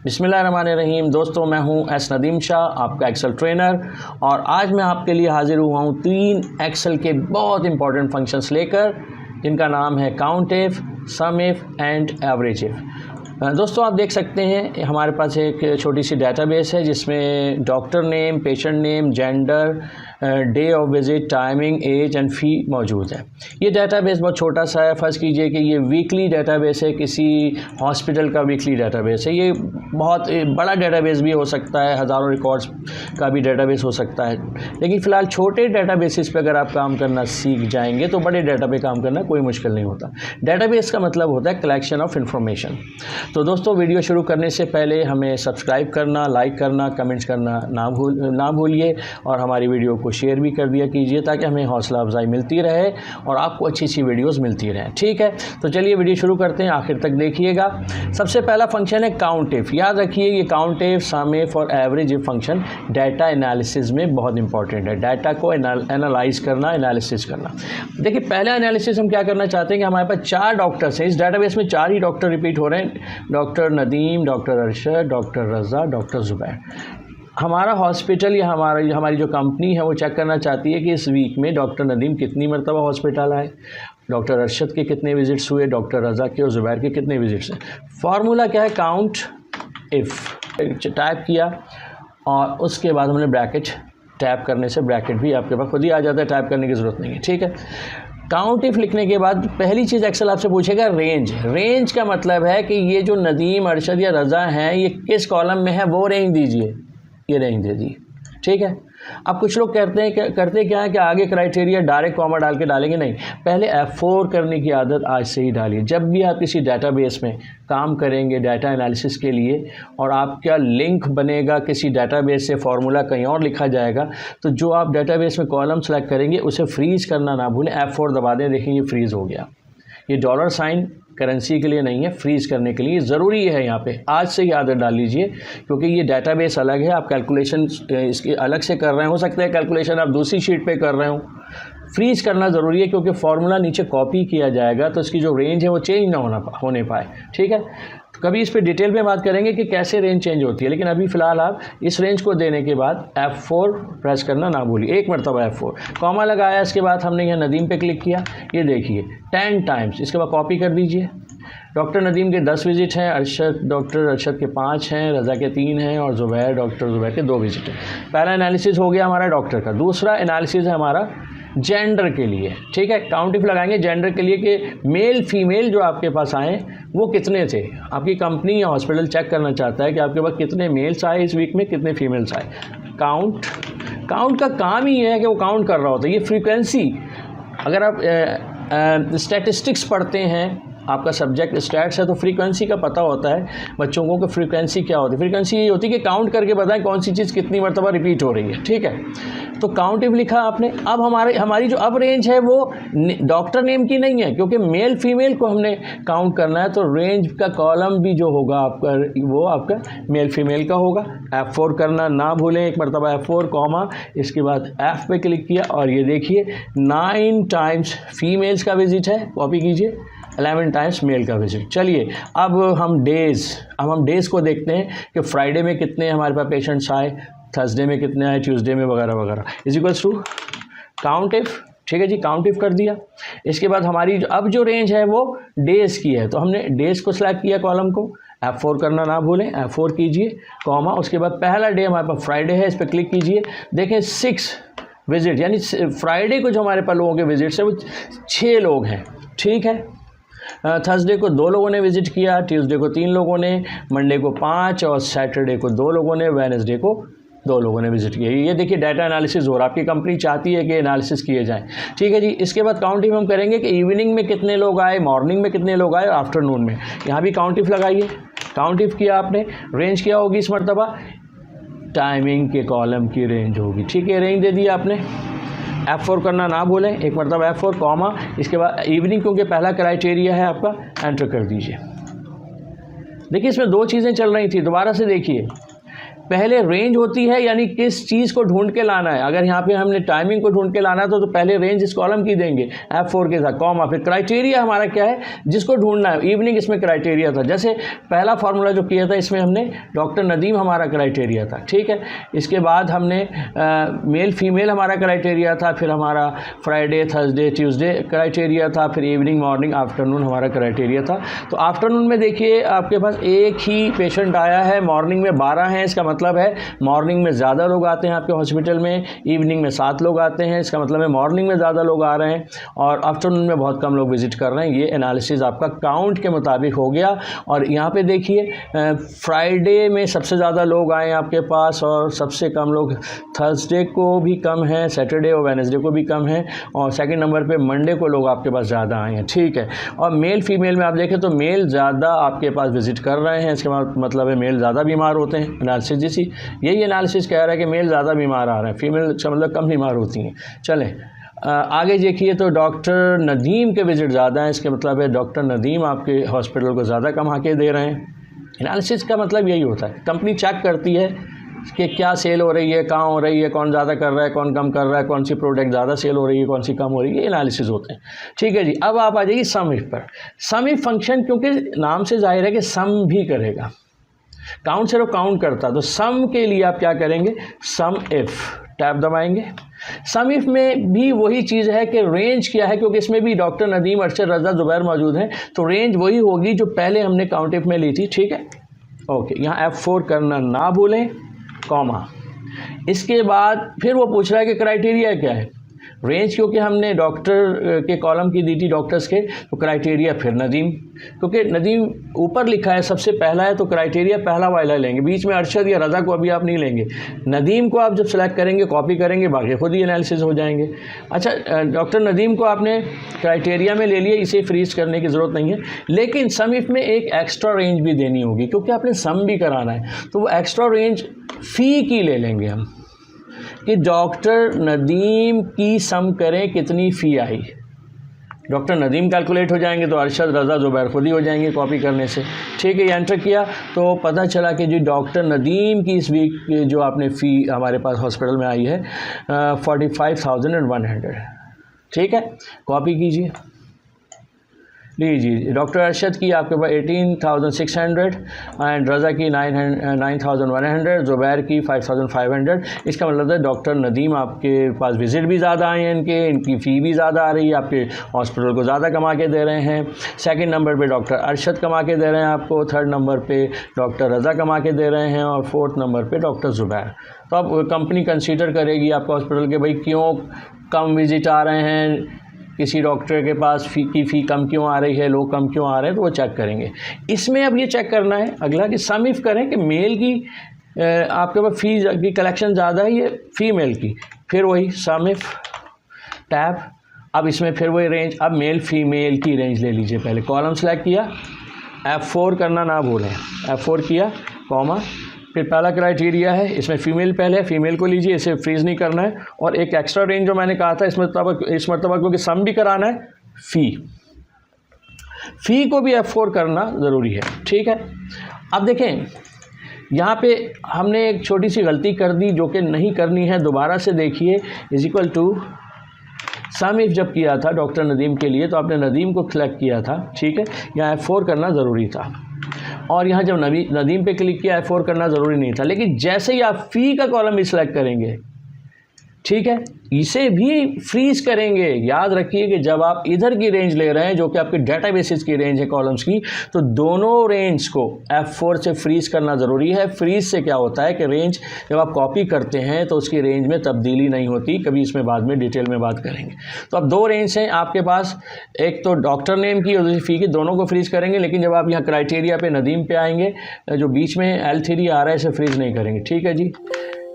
बिस्मिल्लाहिर्रहमानिर्रहीम। दोस्तों, मैं हूं एस नदीम शाह, आपका एक्सेल ट्रेनर, और आज मैं आपके लिए हाज़िर हुआ हूं 3 एक्सेल के बहुत इंपॉर्टेंट फंक्शंस लेकर, जिनका नाम है count if, some if and average if. दोस्तों, आप देख सकते हैं हमारे पास एक छोटी सी डेटाबेस है जिसमें doctor name, patient name, gender, day of visit, timing, age and fee मौजूद है। ये डेटाबेस बहुत छोटा सा है। फ़र्ज़ कीजिए कि ये वीकली डेटाबेस है, किसी हॉस्पिटल का वीकली डेटाबेस है। ये बहुत बड़ा डेटाबेस भी हो सकता है, हज़ारों रिकॉर्ड्स का भी डेटाबेस हो सकता है। लेकिन फ़िलहाल छोटे डेटाबेसिस पे अगर आप काम करना सीख जाएंगे तो बड़े डेटा पे काम करना कोई मुश्किल नहीं होता। डेटाबेस का मतलब होता है कलेक्शन ऑफ इंफॉर्मेशन। तो दोस्तों, वीडियो शुरू करने से पहले हमें सब्सक्राइब करना, लाइक करना, कमेंट्स करना ना भूलिए, और हमारी वीडियो को शेयर भी कर दिया कीजिए ताकि हमें हौसला अफजाई मिलती रहे और आपको अच्छी अच्छी वीडियोस मिलती रहें। ठीक है, तो चलिए वीडियो शुरू करते हैं, आखिर तक देखिएगा। सबसे पहला फंक्शन है काउंट इफ़। याद रखिए, ये काउंट इफ़, सम इफ़ और average if function data analysis में बहुत इंपॉर्टेंट है। डाटा को एनालाइज करना, एनालिसिस करना। देखिए, पहला एनालिसिस हम क्या करना चाहते हैं कि हमारे पास 4 डॉक्टर्स हैं इस डाटाबेस में, 4 ही डॉक्टर रिपीट हो रहे हैं। Doctor Nadeem, doctor Arshad, doctor Raza, doctor Zubair. हमारा हॉस्पिटल या हमारी जो कंपनी है वो चेक करना चाहती है कि इस वीक में डॉक्टर नदीम कितनी मरतबा हॉस्पिटल आए, डॉक्टर अरशद के कितने विज़िट्स हुए, डॉक्टर रज़ा के और ज़ुबैर के कितने विज़िट्स हैं। फार्मूला क्या है? Count if. टाइप किया और उसके बाद हमने ब्रैकेट, टैप करने से ब्रैकेट भी आपके पास खुद ही आ जाता है, टाइप करने की ज़रूरत नहीं है। ठीक है, काउंट इफ़ लिखने के बाद पहली चीज़ एक्सेल आपसे पूछेगा रेंज। रेंज का मतलब है कि ये जो नदीम, अरशद या रज़ा हैं ये किस कॉलम में है, वो रेंज दीजिए। ये रेंज दे दी। ठीक है। अब कुछ लोग करते क्या है कि आगे क्राइटेरिया डायरेक्ट कॉमा डाल के डालेंगे। नहीं, पहले F4 करने की आदत आज से ही डालिए। जब भी आप किसी डाटाबेस में काम करेंगे डाटा एनालिसिस के लिए और आपका लिंक बनेगा किसी डाटाबेस से, फार्मूला कहीं और लिखा जाएगा, तो जो आप डाटाबेस में कॉलम सेलेक्ट करेंगे उसे फ्रीज़ करना ना भूलें। F4 दबा दें, देखें ये फ्रीज़ हो गया। ये डॉलर साइन करेंसी के लिए नहीं है, फ्रीज़ करने के लिए ज़रूरी है। यहाँ पे आज से ही आदत डाल लीजिए, क्योंकि ये डेटाबेस अलग है, आप कैलकुलेशन इसके अलग से कर रहे हैं। हो सकता है कैलकुलेशन आप दूसरी शीट पे कर रहे हो। फ्रीज़ करना ज़रूरी है, क्योंकि फार्मूला नीचे कॉपी किया जाएगा तो इसकी जो रेंज है वो चेंज ना होने पाए। ठीक है, तो कभी इस पर डिटेल में बात करेंगे कि कैसे रेंज चेंज होती है, लेकिन अभी फ़िलहाल आप इस रेंज को देने के बाद F4 प्रेस करना ना भूलिए। एक मरतबा F4 कॉमा लगाया, इसके बाद हमने यहाँ नदीम पे क्लिक किया। ये देखिए 10 टाइम्स। इसके बाद कॉपी कर दीजिए। डॉक्टर नदीम के 10 विज़िट हैं, डॉक्टर अरशद के 5 हैं, रज़ा के 3 हैं और डॉक्टर ज़ुबैर के 2 विज़िट हैं। पहला एनालिसिस हो गया हमारा डॉक्टर का। दूसरा एनालिसिस है हमारा जेंडर के लिए। ठीक है, काउंट इफ लगाएंगे जेंडर के लिए कि मेल फीमेल जो आपके पास आए वो कितने थे। आपकी कंपनी या हॉस्पिटल चेक करना चाहता है कि आपके पास कितने मेल्स आए इस वीक में, कितने फीमेल्स आए। काउंट का काम ही है कि वो काउंट कर रहा होता है। ये फ्रीक्वेंसी, अगर आप स्टैटिस्टिक्स पढ़ते हैं, आपका सब्जेक्ट स्टैट्स है, तो फ्रीक्वेंसी का पता होता है बच्चों को कि फ्रीक्वेंसी क्या होती है। फ्रीक्वेंसी ये होती है कि काउंट करके बताएं कौन सी चीज़ कितनी मरतबा रिपीट हो रही है। ठीक है, तो काउंट इफ लिखा आपने। अब हमारी जो अब रेंज है वो डॉक्टर नेम की नहीं है, क्योंकि मेल फीमेल को हमने काउंट करना है, तो रेंज का कॉलम भी जो होगा आपका वो आपका मेल फीमेल का होगा। F4 करना ना भूलें, एक मरतबा F4 कॉमा, इसके बाद F पे क्लिक किया और ये देखिए 9 टाइम्स फीमेल्स का विजिट है, कॉपी कीजिए, 11 टाइम्स मेल का विजिट। चलिए अब हम डेज़ को देखते हैं कि फ्राइडे में कितने हमारे पास पेशेंट्स आए, थर्सडे में कितने आए, ट्यूसडे में वगैरह वगैरह, is equals to count if. ठीक है जी, काउंट इफ कर दिया। इसके बाद हमारी अब जो रेंज है वो डेज़ की है, तो हमने डेज़ को सिलेक्ट किया कॉलम को। F4 करना ना भूलें, F4 कीजिए कॉमा, उसके बाद पहला डे हमारे पास फ्राइडे है, इस पर क्लिक कीजिए। देखें 6 विजिट, यानी फ्राइडे को जो हमारे पास लोगों के विजिट्स है वो 6 लोग हैं। ठीक है, थर्सडे को 2 लोगों ने विज़िट किया, ट्यूसडे को 3 लोगों ने, मंडे को 5 और सैटरडे को 2 लोगों ने, वेडनेसडे को 2 लोगों ने विज़िट किया। ये देखिए डाटा एनालिसिस हो रहा है, आपकी कंपनी चाहती है कि एनालिसिस किए जाएं। ठीक है जी, इसके बाद काउंट इफ हम करेंगे कि इवनिंग में कितने लोग आए, मॉर्निंग में कितने लोग आए और आफ्टरनून में। यहाँ भी काउंट इफ लगाइए। काउंट इफ किया आपने, रेंज क्या होगी इस मरतबा, टाइमिंग के कॉलम की रेंज होगी। ठीक है, रेंज दे दी आपने। F4 करना ना भूलें, एक मरतबा F4 कॉमा, इसके बाद इवनिंग, क्योंकि पहला क्राइटेरिया है आपका, एंटर कर दीजिए। देखिए इसमें 2 चीज़ें चल रही थी, दोबारा से देखिए। पहले रेंज होती है, यानी किस चीज़ को ढूंढ के लाना है। अगर यहाँ पे हमने टाइमिंग को ढूंढ के लाना तो पहले रेंज इस कॉलम की देंगे F4 के साथ, कॉमा, फिर क्राइटेरिया हमारा क्या है जिसको ढूंढना है। इवनिंग इसमें क्राइटेरिया था, जैसे पहला फार्मूला जो किया था इसमें हमने डॉक्टर नदीम हमारा क्राइटेरिया था, ठीक है। इसके बाद हमने मेल फीमेल हमारा क्राइटेरिया था, फिर हमारा फ्राइडे थर्सडे ट्यूसडे क्राइटेरिया था, फिर इवनिंग मॉर्निंग आफ्टरनून हमारा क्राइटेरिया था। तो आफ्टरनून में देखिए आपके पास एक ही पेशेंट आया है, मॉर्निंग में 12 हैं, इसका मतलब है मॉर्निंग में ज़्यादा लोग आते हैं आपके हॉस्पिटल में, इवनिंग में 7 लोग आते हैं, इसका मतलब है मॉर्निंग में ज़्यादा लोग आ रहे हैं और आफ्टरनून में बहुत कम लोग विजिट कर रहे हैं। ये एनालिसिस आपका काउंट के मुताबिक हो गया। और यहाँ पे देखिए फ्राइडे में सबसे ज़्यादा लोग आए आपके पास और सबसे कम लोग थर्सडे को भी कम है, सैटरडे और वेडनेसडे को भी कम है, और सेकंड नंबर पे मंडे को लोग आपके पास ज़्यादा आए हैं, ठीक है। और मेल फीमेल में आप देखें तो मेल ज़्यादा आपके पास विजिट कर रहे हैं, इसके मतलब है मेल ज़्यादा बीमार होते हैं। एनालिसिस जैसी यही एनालिसिस कह रहा है कि मेल ज़्यादा बीमार आ रहे हैं, फीमेल का मतलब कम बीमार होती हैं। चलें आगे देखिए तो डॉक्टर नदीम के विजिट ज़्यादा हैं, इसके मतलब है डॉक्टर नदीम आपके हॉस्पिटल को ज़्यादा कमा के दे रहे हैं। एनालिसिस का मतलब यही होता है, कंपनी चेक करती है कि क्या सेल हो रही है, कहाँ हो रही है, कौन ज़्यादा कर रहा है, कौन कम कर रहा है, कौन सी प्रोडक्ट ज़्यादा सेल हो रही है, कौन सी कम हो रही है, ये एनालिसिस होते हैं, ठीक है जी। अब आप आ जाइए सम इफ पर। सम इफ फंक्शन क्योंकि नाम से जाहिर है कि सम भी करेगा, काउंट सिर्फ काउंट करता, तो सम के लिए आप क्या करेंगे, सम इफ टैब दबाएंगे। सम इफ में भी वही चीज़ है कि रेंज क्या है, क्योंकि इसमें भी डॉक्टर नदीम, अरशद, रज़ा, ज़ुबैर मौजूद हैं, तो रेंज वही होगी जो पहले हमने काउंट इफ में ली थी, ठीक है। ओके, यहाँ F4 करना ना भूलें, कॉमा। इसके बाद फिर वो पूछ रहा है कि क्राइटेरिया क्या है। रेंज क्योंकि हमने डॉक्टर के कॉलम की दी थी डॉक्टर्स के, तो क्राइटेरिया फिर नदीम, क्योंकि नदीम ऊपर लिखा है सबसे पहला है तो क्राइटेरिया पहला वाला लेंगे, बीच में अरशद या रज़ा को अभी आप नहीं लेंगे। नदीम को आप जब सेलेक्ट करेंगे, कॉपी करेंगे, बाकी खुद ही एनालिसिस हो जाएंगे। अच्छा, डॉक्टर नदीम को आपने क्राइटेरिया में ले लिया, इसे फ्रीज करने की ज़रूरत नहीं है, लेकिन सम इफ में एक एक्स्ट्रा रेंज भी देनी होगी क्योंकि आपने सम भी कराना है, तो वो एक्स्ट्रा रेंज फ़ी की ले लेंगे हम कि डॉक्टर नदीम की सम करें कितनी फ़ी आई। डॉक्टर नदीम कैलकुलेट हो जाएंगे तो अरशद, रज़ा, ज़ुबैर खुद ही हो जाएंगे कॉपी करने से, ठीक है। ये एंटर किया तो पता चला कि जी डॉक्टर नदीम की इस वीक जो आपने फ़ी हमारे पास हॉस्पिटल में आई है 45,100, ठीक है। कॉपी कीजिए, लीजिए। डॉक्टर अरशद की आपके पास 18,600 एंड रज़ा की 9,100, ज़ुबैर की 5,500। इसका मतलब है डॉक्टर नदीम आपके पास विज़िट भी ज़्यादा आए हैं, इनकी फ़ी भी ज़्यादा आ रही है, आपके हॉस्पिटल को ज़्यादा कमा के दे रहे हैं। सेकंड नंबर पे डॉक्टर अरशद कमा के दे रहे हैं आपको, थर्ड नंबर पे डॉक्टर रज़ा कमा के दे रहे हैं, और फोर्थ नंबर पे डॉक्टर ज़ुबैर। तो अब कंपनी कंसीडर करेगी आपका हॉस्पिटल के भाई क्यों कम विज़िट आ रहे हैं, किसी डॉक्टर के पास फ़ी कम क्यों आ रही है, लोग कम क्यों आ रहे हैं, तो वो चेक करेंगे। इसमें अब ये चेक करना है अगला कि सम इफ करें कि मेल की आपके पास फ़ी की कलेक्शन ज़्यादा है, ये फीमेल की, फिर वही सम इफ टैब। अब इसमें फिर वही रेंज, अब मेल फीमेल की रेंज ले लीजिए। पहले कॉलम सेलेक्ट किया, F4 करना ना भूलें, F4 किया, कॉमा, फिर पहला क्राइटेरिया है, इसमें फ़ीमेल पहले है, फ़ीमेल को लीजिए, इसे फ्रीज़ नहीं करना है। और एक एक्स्ट्रा रेंज जो मैंने कहा था इस मरतबा क्योंकि सम भी कराना है, फ़ी को भी F4 करना ज़रूरी है, ठीक है। अब देखें यहाँ पे हमने एक छोटी सी गलती कर दी जो कि नहीं करनी है, दोबारा से देखिए। Is equal to sum if जब किया था डॉक्टर नदीम के लिए तो आपने नदीम को सेलेक्ट किया था, ठीक है, यहाँ F4 करना ज़रूरी था। और यहाँ जब नदीम पे क्लिक किया F4 करना ज़रूरी नहीं था, लेकिन जैसे ही आप फ़ी का कॉलम भी सिलेक्ट करेंगे, ठीक है, इसे भी फ्रीज करेंगे। याद रखिए कि जब आप इधर की रेंज ले रहे हैं जो कि आपके डेटाबेसेस की रेंज है कॉलम्स की, तो दोनों रेंज को F4 से फ्रीज करना ज़रूरी है। फ्रीज से क्या होता है कि रेंज जब आप कॉपी करते हैं तो उसकी रेंज में तब्दीली नहीं होती, कभी इसमें बाद में डिटेल में बात करेंगे। तो अब दो रेंज हैं आपके पास, एक तो डॉक्टर नेम की और दूसरी फ़ी की, दोनों को फ्रीज करेंगे। लेकिन जब आप यहाँ क्राइटेरिया पे नदीम पे आएंगे, जो बीच में L3 आ रहा है इसे फ्रीज नहीं करेंगे, ठीक है जी।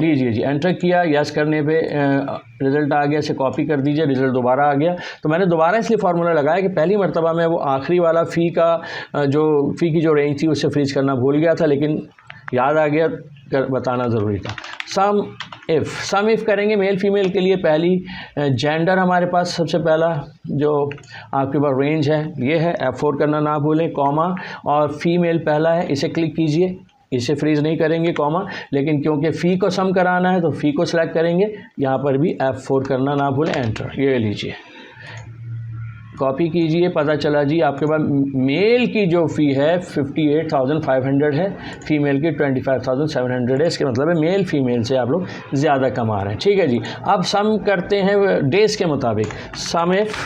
लीजिए जी, एंटर किया, यस करने पे रिज़ल्ट आ गया, इसे कॉपी कर दीजिए, रिज़ल्ट दोबारा आ गया। तो मैंने दोबारा इसलिए फार्मूला लगाया कि पहली मरतबा में वो आखिरी वाला फ़ी की जो रेंज थी उससे फ्रीज करना भूल गया था, लेकिन याद आ गया, बताना ज़रूरी था। सम इफ़ करेंगे मेल फीमेल के लिए। पहली जेंडर हमारे पास सबसे पहला जो आपके पास रेंज है ये है, F4 करना ना भूलें, कॉमा, और फीमेल पहला है, इसे क्लिक कीजिए, इसे फ्रीज़ नहीं करेंगे कॉमा, लेकिन क्योंकि फ़ी को सम कराना है तो फ़ी को सिलेक्ट करेंगे, यहाँ पर भी F4 करना ना भूलें, एंटर। ये लीजिए, कॉपी कीजिए, पता चला जी आपके पास मेल की जो फ़ी है 58,500 है, फीमेल की 25,700 है। इसके मतलब है मेल फीमेल से आप लोग ज़्यादा कमा रहे हैं। ठीक है जी, अब सम करते हैं डेज़ के मुताबिक। सम इफ,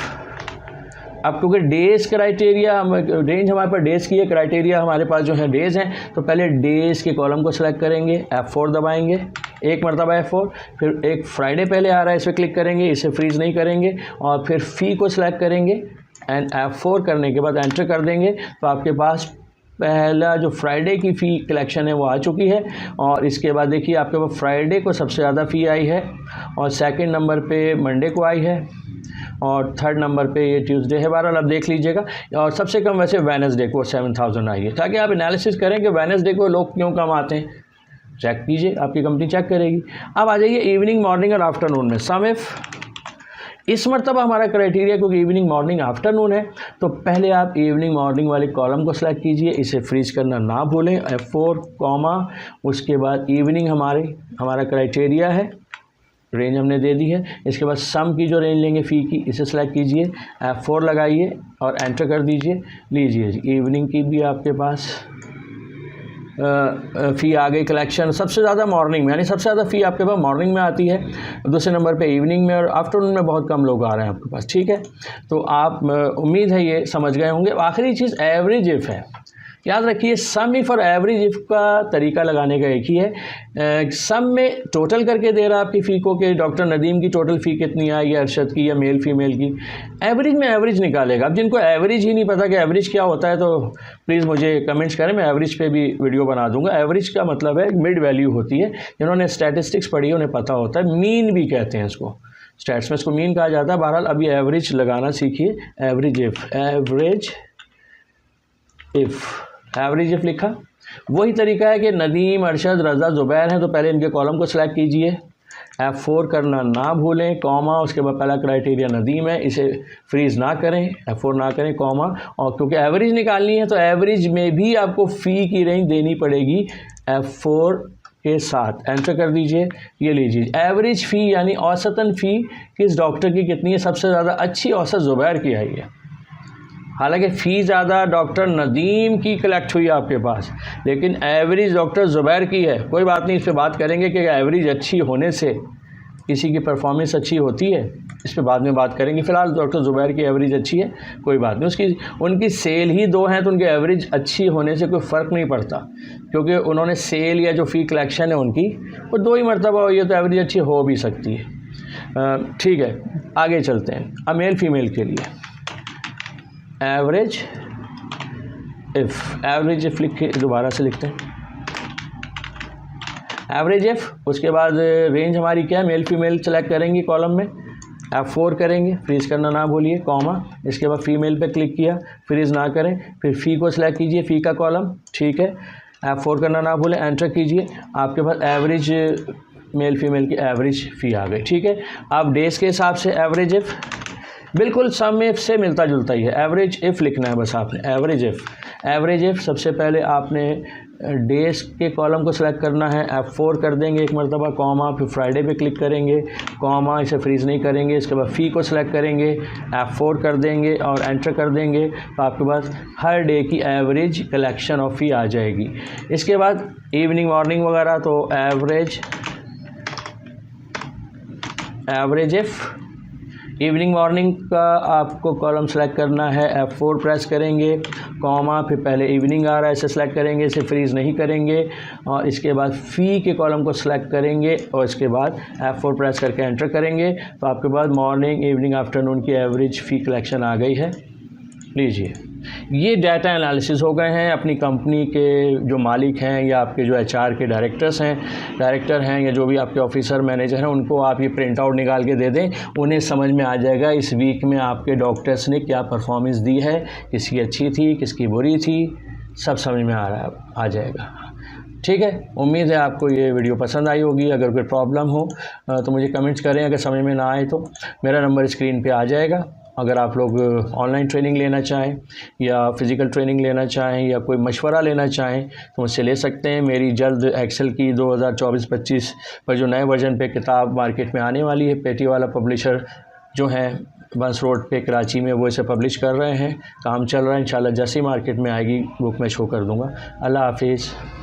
अब क्योंकि डेज़ क्राइटेरिया रेंज हमारे पास डेज़ की है, क्राइटेरिया हमारे पास जो है डेज़ हैं, तो पहले डेज़ के कॉलम को सिलेक्ट करेंगे, F4 दबाएंगे, एक मरतबा F4, फिर एक फ्राइडे पहले आ रहा है इस पर क्लिक करेंगे, इसे फ्रीज़ नहीं करेंगे, और फिर फ़ी को सिलेक्ट करेंगे एंड F4 करने के बाद एंटर कर देंगे, तो आपके पास पहला जो फ्राइडे की फ़ी कलेक्शन है वो आ चुकी है। और इसके बाद देखिए आपके पास फ्राइडे को सबसे ज़्यादा फ़ी आई है, और सेकंड नंबर पे मंडे को आई है, और थर्ड नंबर पे ये ट्यूसडे है। बहरहाल अब देख लीजिएगा, और सबसे कम वैसे वेडनेसडे को 7,000 आई है, ताकि आप एनालिसिस करें कि वेडनेसडे को लोग क्यों कम आते हैं। चेक कीजिए, आपकी कंपनी चेक करेगी। अब आ जाइए इवनिंग, मॉर्निंग और आफ्टरनून में। सम इफ, इस मरतबा हमारा क्राइटेरिया क्योंकि इवनिंग, मॉर्निंग, आफ्टरनून है, तो पहले आप इवनिंग मॉर्निंग वाले कॉलम को सिलेक्ट कीजिए, इसे फ्रीज करना ना भूलें, F4 कॉमा, उसके बाद इवनिंग हमारा क्राइटेरिया है, रेंज हमने दे दी है। इसके बाद सम की जो रेंज लेंगे फ़ी की, इसे सेलेक्ट कीजिए, F4 लगाइए और एंटर कर दीजिए। लीजिए जी, इवनिंग की भी आपके पास फ़ी आ गई कलेक्शन सबसे ज़्यादा मॉर्निंग में, यानी सबसे ज़्यादा फ़ी आपके पास मॉर्निंग में आती है, दूसरे नंबर पे इवनिंग में, और आफ्टरनून में बहुत कम लोग आ रहे हैं आपके पास। ठीक है, तो आप उम्मीद है ये समझ गए होंगे। आखिरी चीज़ एवरेज इफ़ है। याद रखिए, सम इफ और एवरेज इफ का तरीका लगाने का एक ही है। सम में टोटल करके दे रहा है आपकी फ़ी को कि डॉक्टर नदीम की टोटल फ़ी कितनी आई, या अरशद की, या मेल फीमेल की। एवरेज में एवरेज निकालेगा। अब जिनको एवरेज ही नहीं पता कि एवरेज क्या होता है, तो प्लीज़ मुझे कमेंट्स करें, मैं एवरेज पे भी वीडियो बना दूंगा। एवरेज का मतलब है मिड वैल्यू होती है, जिन्होंने स्टैटिस्टिक्स पढ़ी है उन्हें पता होता है। मीन भी कहते हैं इसको, स्टैट्स में इसको मीन कहा जाता है। बहरहाल अभी एवरेज लगाना सीखिए। एवरेज इफ लिखा, वही तरीका है कि नदीम, अरशद, रज़ा, ज़ुबैर हैं, तो पहले इनके कॉलम को सिलेक्ट कीजिए, F4 करना ना भूलें, कॉमा, उसके बाद पहला क्राइटेरिया नदीम है, इसे फ्रीज़ ना करें, F4 ना करें, कॉमा, और क्योंकि एवरेज निकालनी है तो एवरेज में भी आपको फ़ी की रेंज देनी पड़ेगी F4 के साथ, एंटर कर दीजिए। ये लीजिए, एवरेज फ़ी यानी औसतन फ़ी किस डॉक्टर की कितनी है। सबसे ज़्यादा अच्छी औसत ज़ुबैर की आई है, हालांकि फ़ी ज़्यादा डॉक्टर नदीम की कलेक्ट हुई आपके पास, लेकिन एवरेज डॉक्टर ज़ुबैर की है। कोई बात नहीं, इस पर बात करेंगे कि एवरेज अच्छी होने से किसी की परफॉर्मेंस अच्छी होती है, इस पर बाद में बात करेंगे। फ़िलहाल डॉक्टर ज़ुबैर की एवरेज अच्छी है, कोई बात नहीं। उनकी सेल ही 2 हैं, तो उनकी एवरेज अच्छी होने से कोई फ़र्क नहीं पड़ता, क्योंकि उन्होंने सेल या जो फ़ी कलेक्शन है उनकी वो 2 ही मरतबा हुई है, तो एवरेज अच्छी हो भी सकती है। ठीक है, आगे चलते हैं। अब मेल फीमेल के लिए एवरेज इफ़ लिख के दोबारा से लिखते हैं, एवरेज इफ़। उसके बाद रेंज हमारी क्या है, मेल फीमेल सेलेक्ट करेंगे, कॉलम में F4 करेंगे, फ्रीज़ करना ना भूलिए, कॉमा, इसके बाद फीमेल पे क्लिक किया, फ्रीज़ ना करें, फिर फ़ी को सिलेक्ट कीजिए, फ़ी का कॉलम, ठीक है, F4 करना ना भूलें, एंटर कीजिए। आपके पास एवरेज मेल फीमेल की एवरेज फ़ी आ गई। ठीक है, अब डेज़ के हिसाब से एवरेज इफ़ बिल्कुल सम इफ से मिलता जुलता ही है, एवरेज इफ़ लिखना है बस आपने। एवरेज इफ़ सबसे पहले आपने डेज़ के कॉलम को सिलेक्ट करना है, F4 कर देंगे एक मरतबा, कॉमा, फिर फ्राइडे पे क्लिक करेंगे, कॉमा, इसे फ्रीज़ नहीं करेंगे। इसके बाद फ़ी को सिलेक्ट करेंगे, F4 कर देंगे और एंटर कर देंगे, तो आपके पास हर डे की एवरेज कलेक्शन ऑफ फ़ी आ जाएगी। इसके बाद इवनिंग, मॉर्निंग वगैरह, तो एवरेज इफ़ इवनिंग मॉर्निंग का आपको कॉलम सेलेक्ट करना है, F4 प्रेस करेंगे, कॉमा, फिर पहले इवनिंग आ रहा है इसे सेलेक्ट करेंगे, इसे फ्रीज़ नहीं करेंगे, और इसके बाद फ़ी के कॉलम को सेलेक्ट करेंगे, और इसके बाद F4 प्रेस करके एंटर करेंगे, तो आपके पास मॉर्निंग, इवनिंग, आफ्टरनून की एवरेज फ़ी कलेक्शन आ गई है। लीजिए, ये डाटा एनालिसिस हो गए हैं। अपनी कंपनी के जो मालिक हैं या आपके जो HR के डायरेक्टर हैं या जो भी आपके ऑफिसर मैनेजर हैं, उनको आप ये प्रिंट आउट निकाल के दे दें, उन्हें समझ में आ जाएगा इस वीक में आपके डॉक्टर्स ने क्या परफॉर्मेंस दी है, किसकी अच्छी थी, किसकी बुरी थी, सब समझ में आ जाएगा। ठीक है, उम्मीद है आपको ये वीडियो पसंद आई होगी। अगर कोई प्रॉब्लम हो तो मुझे कमेंट्स करें, अगर समझ में ना आए तो मेरा नंबर स्क्रीन पे आ जाएगा, अगर आप लोग ऑनलाइन ट्रेनिंग लेना चाहें या फ़िज़िकल ट्रेनिंग लेना चाहें या कोई मशवरा लेना चाहें तो मुझसे ले सकते हैं। मेरी जल्द एक्सेल की 2024-25 पर जो नए वर्जन पे किताब मार्केट में आने वाली है, पेटीवाला पब्लिशर जो है बंस रोड पे कराची में, वो इसे पब्लिश कर रहे हैं। काम चल रहा है, इंशाल्लाह जैसे ही मार्केट में आएगी बुक मैं शो कर दूँगा। अल्लाह हाफिज़।